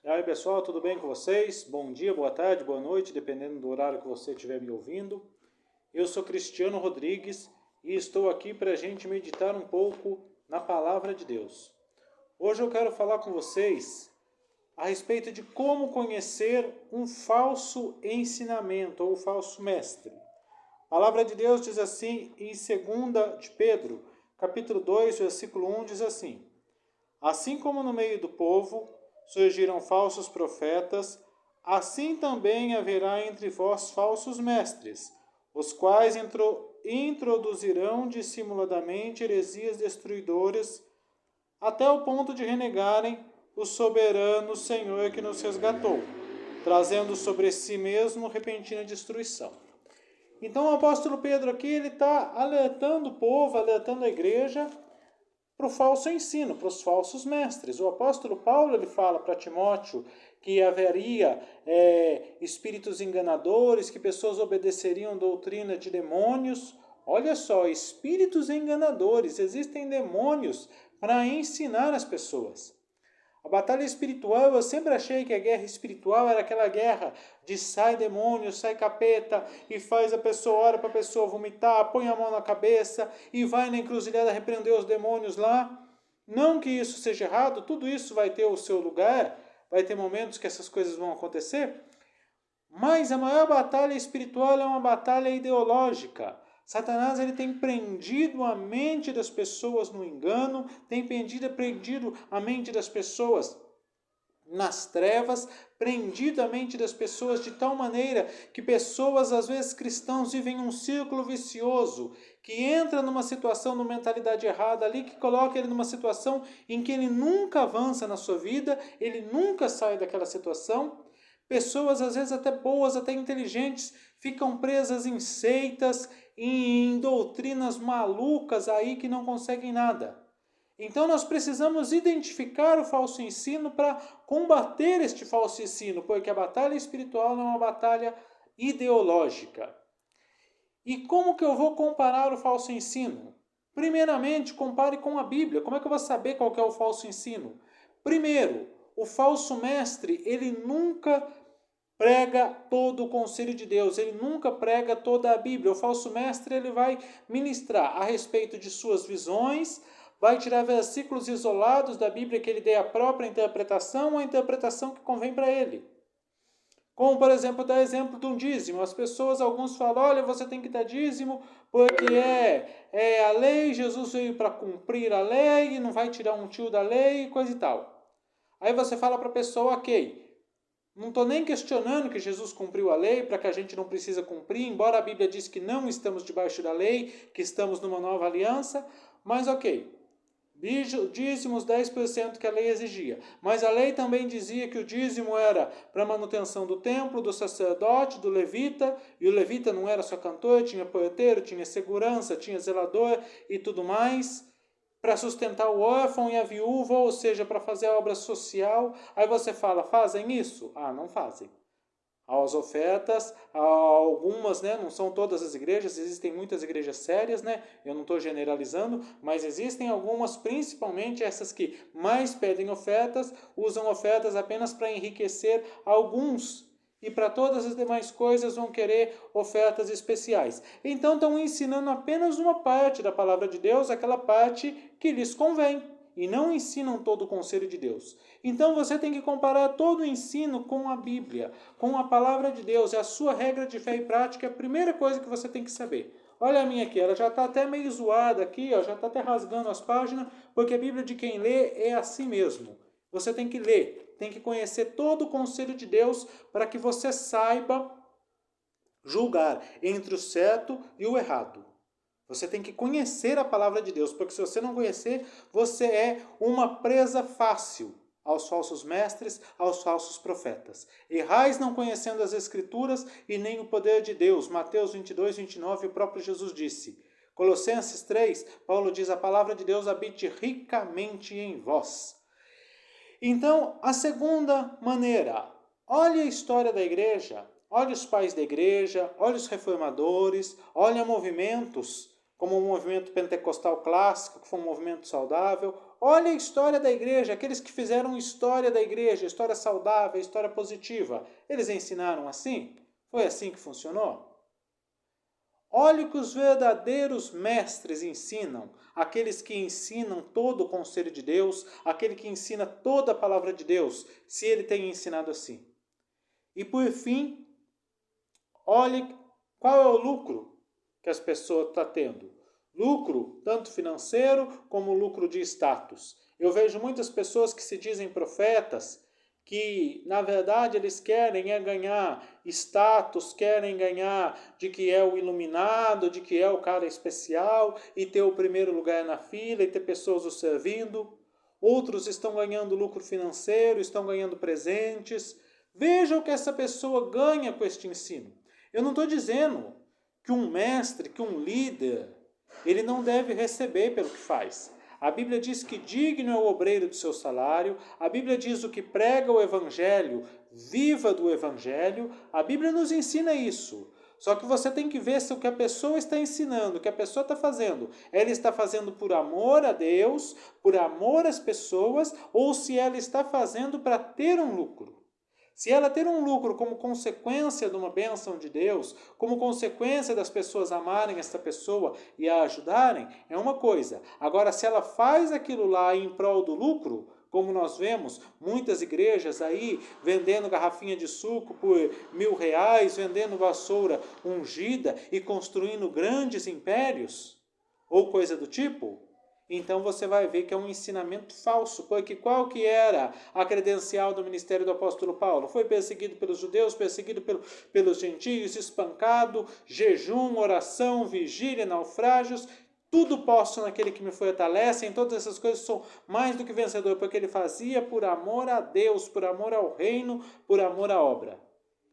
E aí pessoal, tudo bem com vocês? Bom dia, boa tarde, boa noite, dependendo do horário que você estiver me ouvindo. Eu sou Cristiano Rodrigues e estou aqui para a gente meditar um pouco na Palavra de Deus. Hoje eu quero falar com vocês a respeito de como conhecer um falso ensinamento ou falso mestre. A Palavra de Deus diz assim em 2 de Pedro, capítulo 2, versículo 1, diz assim: Assim como no meio do povo surgiram falsos profetas, assim também haverá entre vós falsos mestres, os quais introduzirão dissimuladamente heresias destruidoras, até o ponto de renegarem o soberano Senhor que nos resgatou, trazendo sobre si mesmo repentina destruição. Então o apóstolo Pedro aqui ele está alertando o povo, alertando a igreja para o falso ensino, para os falsos mestres. O apóstolo Paulo ele fala para Timóteo que haveria espíritos enganadores, que pessoas obedeceriam doutrina de demônios. Olha só, espíritos enganadores, existem demônios para ensinar as pessoas. A batalha espiritual, eu sempre achei que a guerra espiritual era aquela guerra de sai demônio, sai capeta, e faz a pessoa, ora para a pessoa vomitar, põe a mão na cabeça e vai na encruzilhada repreender os demônios lá. Não que isso seja errado, tudo isso vai ter o seu lugar, vai ter momentos que essas coisas vão acontecer, mas a maior batalha espiritual é uma batalha ideológica. Satanás ele tem prendido a mente das pessoas no engano, tem prendido a mente das pessoas nas trevas, prendido a mente das pessoas de tal maneira que pessoas, às vezes cristãos, vivem um círculo vicioso, que entra numa situação, numa mentalidade errada ali, que coloca ele numa situação em que ele nunca avança na sua vida, ele nunca sai daquela situação. Pessoas, às vezes até boas, até inteligentes, ficam presas em seitas, em doutrinas malucas aí que não conseguem nada. Então nós precisamos identificar o falso ensino para combater este falso ensino, porque a batalha espiritual não é uma batalha ideológica. E como que eu vou comparar o falso ensino? Primeiramente, compare com a Bíblia. Como é que eu vou saber qual que é o falso ensino? Primeiro, o falso mestre, ele nunca prega todo o conselho de Deus, ele nunca prega toda a Bíblia. O falso mestre ele vai ministrar a respeito de suas visões, vai tirar versículos isolados da Bíblia que ele dê a própria interpretação, a interpretação que convém para ele. Como, por exemplo, dar exemplo de um dízimo. As pessoas, alguns falam, olha, você tem que dar dízimo porque é a lei, Jesus veio para cumprir a lei e não vai tirar um tio da lei e coisa e tal. Aí você fala para a pessoa, ok, não estou nem questionando que Jesus cumpriu a lei para que a gente não precisa cumprir, embora a Bíblia diz que não estamos debaixo da lei, que estamos numa nova aliança, mas ok, dízimos 10% que a lei exigia. Mas a lei também dizia que o dízimo era para manutenção do templo, do sacerdote, do levita, e o levita não era só cantor, tinha porteiro, tinha segurança, tinha zelador e tudo mais, para sustentar o órfão e a viúva, ou seja, para fazer a obra social. Aí você fala, fazem isso? Ah, não fazem. As ofertas, algumas, né, não são todas as igrejas, existem muitas igrejas sérias, né, eu não estou generalizando, mas existem algumas, principalmente essas que mais pedem ofertas, usam ofertas apenas para enriquecer alguns, e para todas as demais coisas vão querer ofertas especiais. Então estão ensinando apenas uma parte da palavra de Deus, aquela parte que lhes convém, e não ensinam todo o conselho de Deus. Então você tem que comparar todo o ensino com a Bíblia, com a palavra de Deus. É a sua regra de fé e prática, é a primeira coisa que você tem que saber. Olha a minha aqui, ela já está até meio zoada aqui, ó, já está até rasgando as páginas, porque a Bíblia de quem lê é assim mesmo. Você tem que ler, tem que conhecer todo o conselho de Deus para que você saiba julgar entre o certo e o errado. Você tem que conhecer a palavra de Deus, porque se você não conhecer, você é uma presa fácil aos falsos mestres, aos falsos profetas. Errais não conhecendo as Escrituras e nem o poder de Deus. Mateus 22, 29, o próprio Jesus disse. Colossenses 3, Paulo diz, a palavra de Deus habite ricamente em vós. Então, a segunda maneira, olhe a história da igreja, olhe os pais da igreja, olhe os reformadores, olhe movimentos, como o movimento pentecostal clássico, que foi um movimento saudável, olha a história da igreja, aqueles que fizeram história da igreja, história saudável, história positiva. Eles ensinaram assim? Foi assim que funcionou? Olha o que os verdadeiros mestres ensinam, aqueles que ensinam todo o conselho de Deus, aquele que ensina toda a palavra de Deus, se ele tem ensinado assim. E por fim, olhe qual é o lucro que as pessoas estão tendo. Lucro, tanto financeiro como lucro de status. Eu vejo muitas pessoas que se dizem profetas, que na verdade eles querem ganhar status, querem ganhar de que é o iluminado, de que é o cara especial e ter o primeiro lugar na fila e ter pessoas o servindo. Outros estão ganhando lucro financeiro, estão ganhando presentes. Veja o que essa pessoa ganha com este ensino. Eu não estou dizendo que um mestre, que um líder, ele não deve receber pelo que faz. A Bíblia diz que digno é o obreiro do seu salário. A Bíblia diz o que prega o Evangelho, viva do Evangelho. A Bíblia nos ensina isso. Só que você tem que ver se o que a pessoa está ensinando, o que a pessoa está fazendo, ela está fazendo por amor a Deus, por amor às pessoas, ou se ela está fazendo para ter um lucro. Se ela ter um lucro como consequência de uma bênção de Deus, como consequência das pessoas amarem essa pessoa e a ajudarem, é uma coisa. Agora, se ela faz aquilo lá em prol do lucro, como nós vemos muitas igrejas aí vendendo garrafinha de suco por R$1.000, vendendo vassoura ungida e construindo grandes impérios, ou coisa do tipo, então você vai ver que é um ensinamento falso, porque qual que era a credencial do ministério do apóstolo Paulo? Foi perseguido pelos judeus, perseguido pelos gentios, espancado, jejum, oração, vigília, naufrágios, tudo posso naquele que me fortalece, em todas essas coisas sou mais do que vencedor, porque ele fazia por amor a Deus, por amor ao reino, por amor à obra.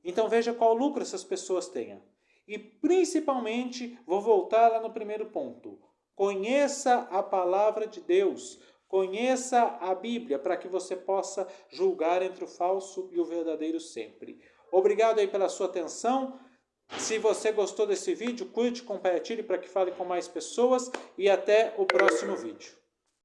Então veja qual lucro essas pessoas têm. E principalmente, vou voltar lá no primeiro ponto, conheça a palavra de Deus, conheça a Bíblia, para que você possa julgar entre o falso e o verdadeiro sempre. Obrigado aí pela sua atenção. Se você gostou desse vídeo, curte, compartilhe para que fale com mais pessoas e até o próximo vídeo.